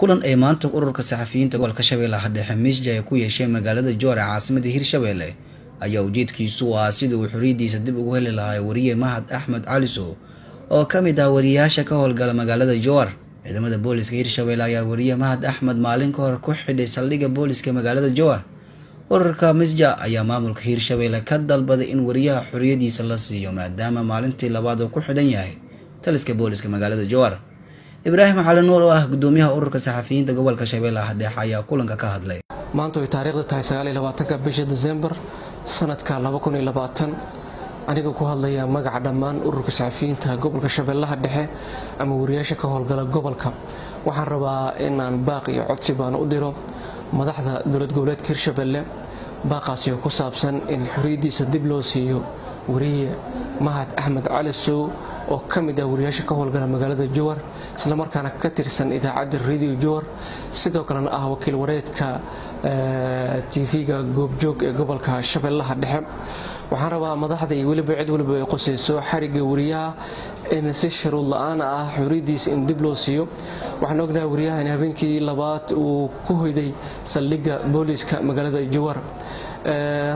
kulan ay maanta ururka saxafiyiinta gobolka Shabeellaha Dhexe Misja ay ku yeesheen magaalada Joor ee caasimadda Hirshabeelle ayaa ujeedkiisu ah sidii uu xuridiisa dib ugu heli lahaa wariye Mahad Axmed Calisow oo kamid ah wariyaasha ka howlgala magaalada Joor. ciidamada booliska Hirshabeelle ayaa wariye Mahad Axmed maalin ka hor ku xidhay saldhigga booliska magaalada Joor. ururka Misja ayaa maamulka Hirshabeelle ka dalbaday in wariyaha xuriyadiisa la siiyo maadaama maalintii labaad uu ku xidhan yahay taliska booliska magaalada Joor. Ibrahim Cali Nuur oo ah gudoomiyaha ururka saxafiyiinta gobolka Shabeellaha Dhexe ayaa kulanka ka hadlay. maanta ay taariikhdu tahay 29 bisha December sanadka 2020 aniga ku hadlaya magaca dhammaan ururka saxafiyiinta gobolka Shabeellaha Dhexe ama wariyaasha ka howlgala gobolka. waxaan rabaa in aan baaqi iyo codsi baan u diro madaxda dowlad goboleedka Hirshabeelle baaqaasi oo ku saabsan in xuriyadiisa dib loo siiyo wariye Mahad Axmed Calisow oo kamid ah wariyaasha ka howlgala magaalada Joor isla markaana ka tirsan idaacadda Radio Joor sidoo kalena ah wakiil wareedka TV-ga goobjoog ee gobolka Shabeellaha Dhexe. waxaan rabaa madaxda iyo waliba cid waliba ay qosayso xariga wariyaha in si shuruud la'aan ah xuriyadiisa in dib loo siiyo. waxaan ognahay wariyaha in habeenkii labaad uu ku hoyday saldhigga booliska magaalada Joor.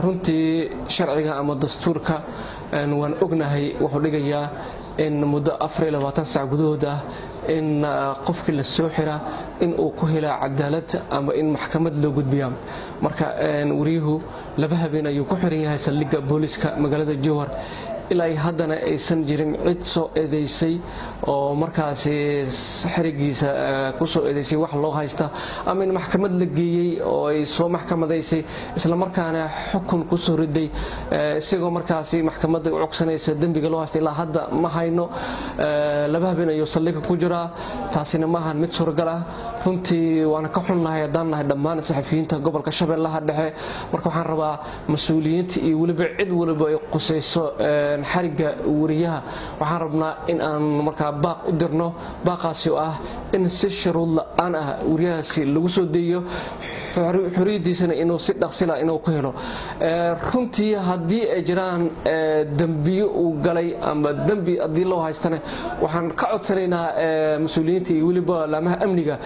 runtii sharciga ama dastuurka waan ognahay wuxuu dhigayaa in muddo 24 saac gudahood ah in qofkii la soo xira in uu ku helo cadaalad ama in maxkamad loo gudbiyo. marka wariyuhu laba habeen ayuu ku xiran yahay saldhigga booliska magaalada Joor ilaa haddana aysan jirin cid soo eedeysay oo markaasi xirigiisa ku soo eedeysay wax loo haysta ama in maxkamad la geeyay oo ay soo maxkamadaysay isla markaana xukun ku soo riday isagoo markaasi maxkamadda u codsanaysa dambiga loo haysta ilaa hadda ma hayno. laba habeen ayuu saldhigga ku jiraa taasina ma ahan mid suuragal ah. runtii waan ka xunnahay haddaan nahay dhammaan saxafiyiinta gobolka Shabeellaha Dhexe. marka waxaan rabaa mas'uuliyiinta iyo waliba cid waliba ay qosayso xariga wariyaha waxaan rabnaa in aan markaa baaq u dirno baaqaasi oo ah in si shuruud la'aan ah wariyahaasi lagu soo deeyo xuriyadiisana inuu si dhaqsi ah inuu ku helo. runtii haddii ay jiraan dambiyo uu galay ama dambi haddii loo haystana waxaan ka codsanaynaa mas'uuliyiinta iyo waliba laamaha amniga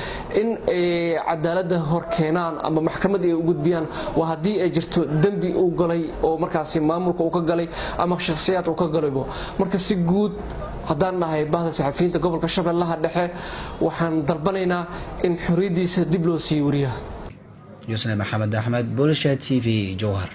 in ay cadaaladda hor keenaan ama maxkamad ay u gudbiyaan waa haddii ay jirto dambi uu galay oo markaasi maamulka uu ka galay ama shakhsiyaad uu ka galaybo. marka si guud haddaan nahay bahda saxafiyiinta gobolka Shabeellaha Dhexe waxaan dalbanaynaa in xuriyadiisa dib loo siiyo wariyaha. Yusna Maxamed Axmed, Bulsha TV, Jowhar.